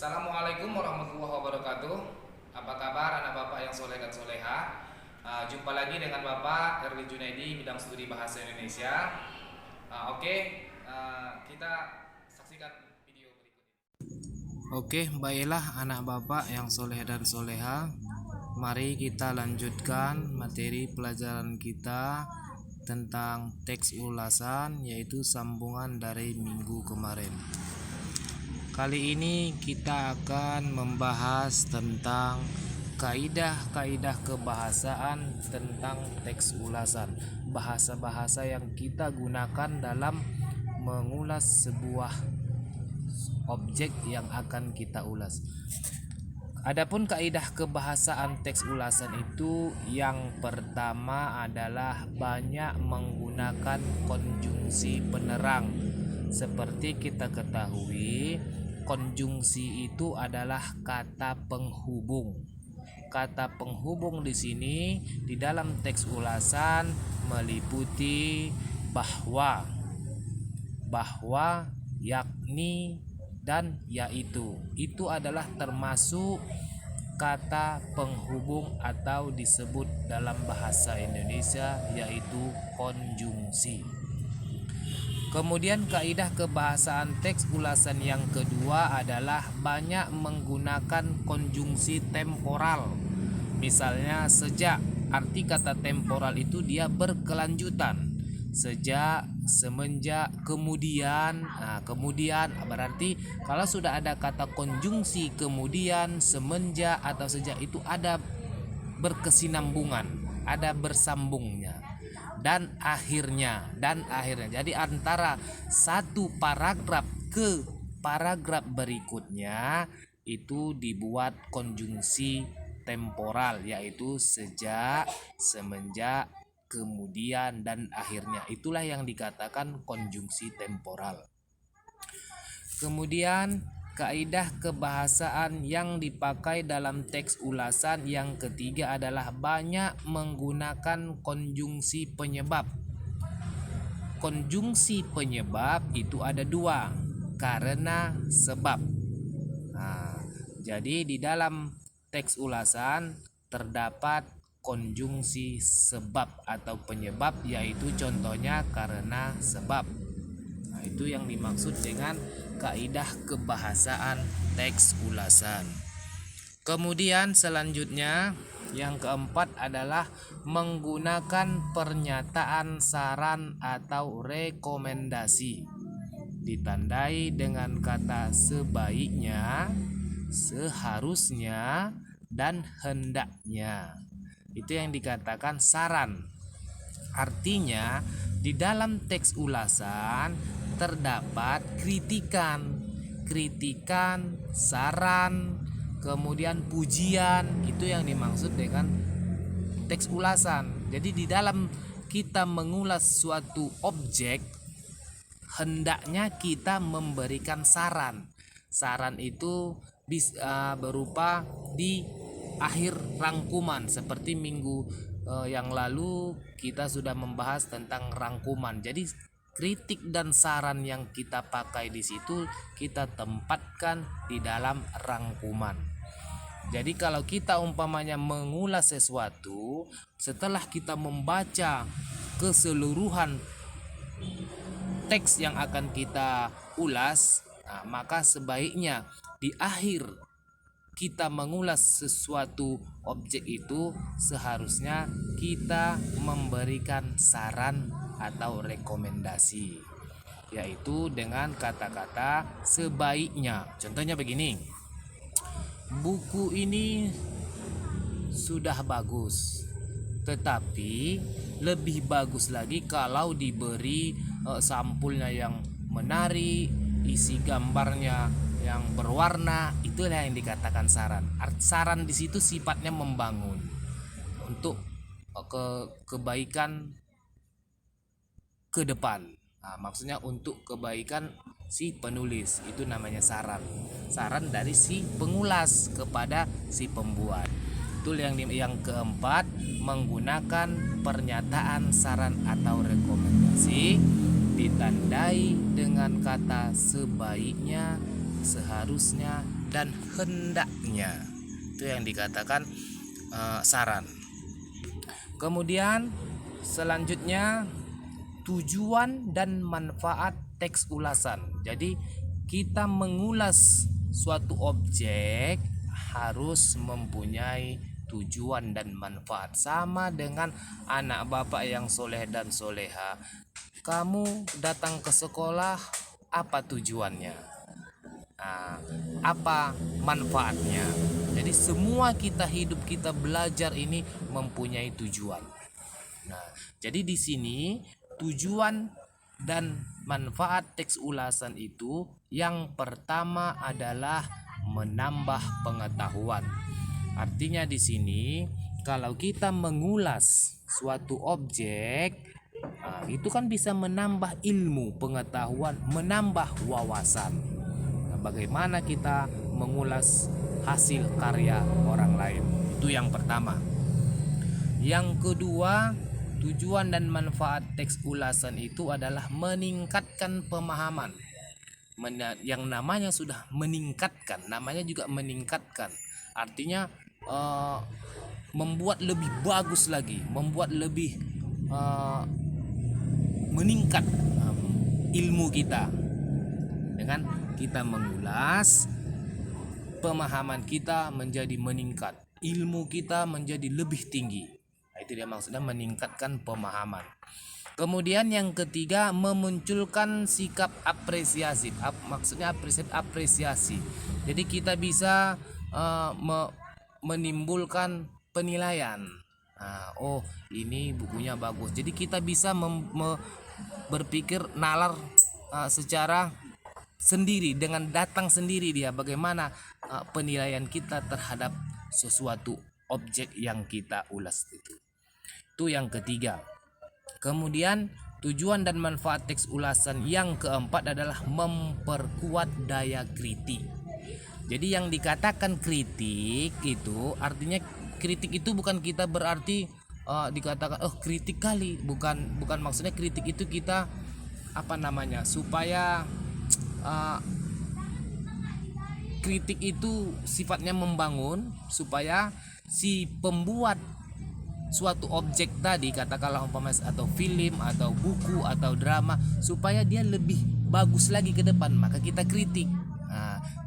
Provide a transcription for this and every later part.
Assalamualaikum warahmatullahi wabarakatuh. Apa kabar anak bapak yang soleh dan soleha? Jumpa lagi dengan Bapak Erli Junaidi, bidang studi bahasa Indonesia. Kita saksikan video berikut ini. Baiklah anak bapak yang soleh dan soleha, mari kita lanjutkan materi pelajaran kita tentang teks ulasan, yaitu sambungan dari minggu kemarin. Kali ini kita akan membahas tentang kaidah-kaidah kebahasaan tentang teks ulasan, bahasa-bahasa yang kita gunakan dalam mengulas sebuah objek yang akan kita ulas. Adapun kaidah kebahasaan teks ulasan itu, yang pertama adalah banyak menggunakan konjungsi penerang. Seperti kita ketahui, konjungsi itu adalah kata penghubung. Kata penghubung di sini di dalam teks ulasan meliputi bahwa, yakni, dan yaitu. Itu adalah termasuk kata penghubung atau disebut dalam bahasa Indonesia yaitu konjungsi. Kemudian kaidah kebahasaan teks ulasan yang kedua adalah banyak menggunakan konjungsi temporal. Misalnya sejak, arti kata temporal itu dia berkelanjutan. Sejak, semenjak, kemudian. Kemudian berarti kalau sudah ada kata konjungsi kemudian, semenjak atau sejak, itu ada berkesinambungan, ada bersambungnya. Dan akhirnya. Jadi antara satu paragraf ke paragraf berikutnya itu dibuat konjungsi temporal, yaitu sejak, semenjak, kemudian, dan akhirnya. Itulah yang dikatakan konjungsi temporal. Kemudian kaidah kebahasaan yang dipakai dalam teks ulasan yang ketiga adalah banyak menggunakan konjungsi penyebab. Konjungsi penyebab itu ada dua, karena, sebab. Jadi di dalam teks ulasan terdapat konjungsi sebab atau penyebab, yaitu contohnya karena, sebab. Itu yang dimaksud dengan kaidah kebahasaan teks ulasan. Kemudian selanjutnya yang keempat adalah menggunakan pernyataan saran atau rekomendasi, ditandai dengan kata sebaiknya, seharusnya, dan hendaknya. Itu yang dikatakan saran. Artinya di dalam teks ulasan terdapat kritikan, saran, kemudian pujian. Itu yang dimaksud dengan teks ulasan. Jadi di dalam kita mengulas suatu objek, hendaknya kita memberikan saran. Saran itu bisa berupa di akhir rangkuman. Seperti minggu yang lalu kita sudah membahas tentang rangkuman. Jadi kritik dan saran yang kita pakai di situ kita tempatkan di dalam rangkuman. Jadi kalau kita umpamanya mengulas sesuatu, setelah kita membaca keseluruhan teks yang akan kita ulas, maka sebaiknya di akhir kita mengulas sesuatu objek itu seharusnya kita memberikan saran atau rekomendasi, yaitu dengan kata-kata sebaiknya. Contohnya begini, buku ini sudah bagus, tetapi lebih bagus lagi kalau diberi sampulnya yang menarik, isi gambarnya yang berwarna. Itulah yang dikatakan saran. Saran di situ sifatnya membangun untuk kebaikan ke depan. Maksudnya untuk kebaikan si penulis. Itu namanya saran. Saran dari si pengulas kepada si pembuat. Itu yang keempat, menggunakan pernyataan saran atau rekomendasi ditandai dengan kata sebaiknya, seharusnya, dan hendaknya. Itu yang dikatakan saran. Kemudian selanjutnya tujuan dan manfaat teks ulasan. Jadi kita mengulas suatu objek harus mempunyai tujuan dan manfaat. Sama dengan anak bapak yang soleh dan soleha. Kamu datang ke sekolah, apa tujuannya? Nah, apa manfaatnya? Jadi semua hidup kita belajar ini mempunyai tujuan. Nah, jadi di sini tujuan dan manfaat teks ulasan itu yang pertama adalah menambah pengetahuan. Artinya di sini kalau kita mengulas suatu objek, itu kan bisa menambah ilmu, pengetahuan, menambah wawasan. Nah, bagaimana kita mengulas hasil karya orang lain? Itu yang pertama. Yang kedua, tujuan dan manfaat teks ulasan itu adalah meningkatkan pemahaman. Yang namanya sudah meningkatkan, namanya juga meningkatkan. Artinya membuat lebih bagus lagi, membuat lebih meningkat ilmu kita. Dengan kita mengulas, pemahaman kita menjadi meningkat, ilmu kita menjadi lebih tinggi. Itu dia maksudnya meningkatkan pemahaman. Kemudian yang ketiga, memunculkan sikap apresiasi. Maksudnya apresiasi. Jadi kita bisa menimbulkan penilaian. Oh, ini bukunya bagus. Jadi kita bisa berpikir nalar secara sendiri, dengan datang sendiri dia bagaimana penilaian kita terhadap sesuatu objek yang kita ulas itu. Itu yang ketiga. Kemudian tujuan dan manfaat teks ulasan yang keempat adalah memperkuat daya kritik. Jadi yang dikatakan kritik itu artinya, kritik itu bukan kita berarti dikatakan kritik kali, bukan maksudnya kritik itu kita supaya kritik itu sifatnya membangun, supaya si pembuat suatu objek tadi, katakanlah umpamanya atau film atau buku atau drama, supaya dia lebih bagus lagi ke depan, maka kita kritik.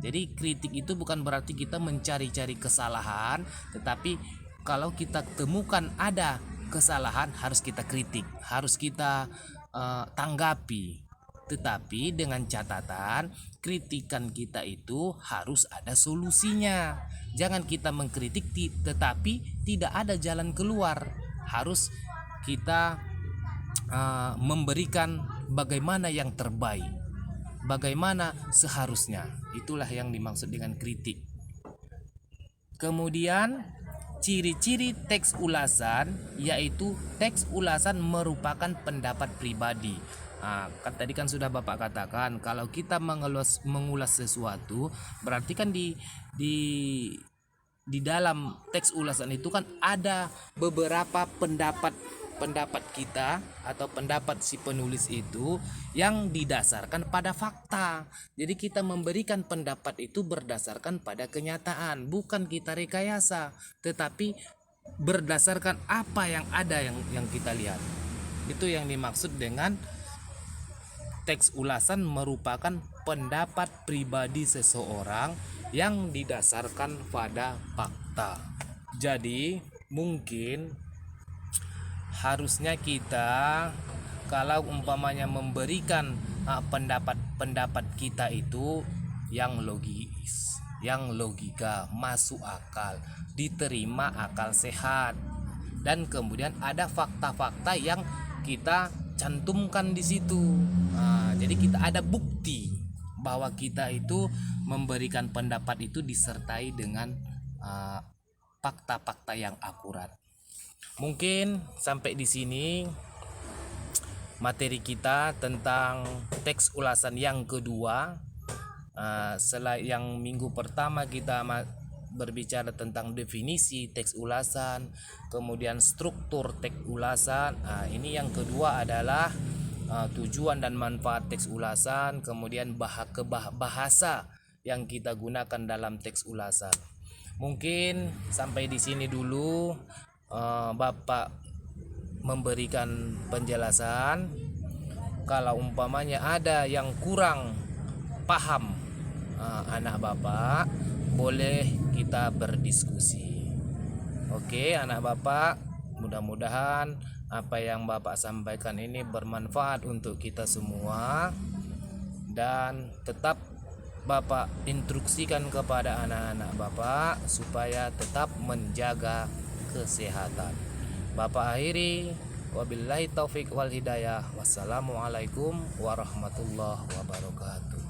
Jadi kritik itu bukan berarti kita mencari-cari kesalahan, tetapi kalau kita temukan ada kesalahan harus kita kritik, harus kita tanggapi. Tetapi dengan catatan kritikan kita itu harus ada solusinya. Jangan kita mengkritik tetapi tidak ada jalan keluar. Harus kita memberikan bagaimana yang terbaik, bagaimana seharusnya. Itulah yang dimaksud dengan kritik. Kemudian ciri-ciri teks ulasan, yaitu teks ulasan merupakan pendapat pribadi. Kan tadi kan sudah Bapak katakan, kalau kita mengulas sesuatu, berarti kan di dalam teks ulasan itu kan ada beberapa pendapat kita atau pendapat si penulis itu yang didasarkan pada fakta. Jadi kita memberikan pendapat itu berdasarkan pada kenyataan, bukan kita rekayasa, tetapi berdasarkan apa yang ada yang kita lihat. Itu yang dimaksud dengan teks ulasan merupakan pendapat pribadi seseorang yang didasarkan pada fakta. Jadi mungkin harusnya kita kalau umpamanya memberikan pendapat kita itu yang logis, yang logika, masuk akal, diterima akal sehat, dan kemudian ada fakta-fakta yang kita cantumkan di situ. Jadi kita ada bukti bahwa kita itu memberikan pendapat itu disertai dengan fakta-fakta yang akurat. Mungkin sampai di sini materi kita tentang teks ulasan yang kedua. Setelah yang minggu pertama kita berbicara tentang definisi teks ulasan, kemudian struktur teks ulasan. Ini yang kedua adalah tujuan dan manfaat teks ulasan, kemudian bahasa yang kita gunakan dalam teks ulasan. Mungkin sampai di sini dulu Bapak memberikan penjelasan. Kalau umpamanya ada yang kurang paham anak Bapak, boleh kita berdiskusi. Oke, anak Bapak, mudah-mudahan apa yang Bapak sampaikan ini bermanfaat untuk kita semua, dan tetap Bapak instruksikan kepada anak-anak Bapak supaya tetap menjaga kesehatan. Bapak akhiri, wabillahi taufik wal hidayah. Wassalamualaikum warahmatullahi wabarakatuh.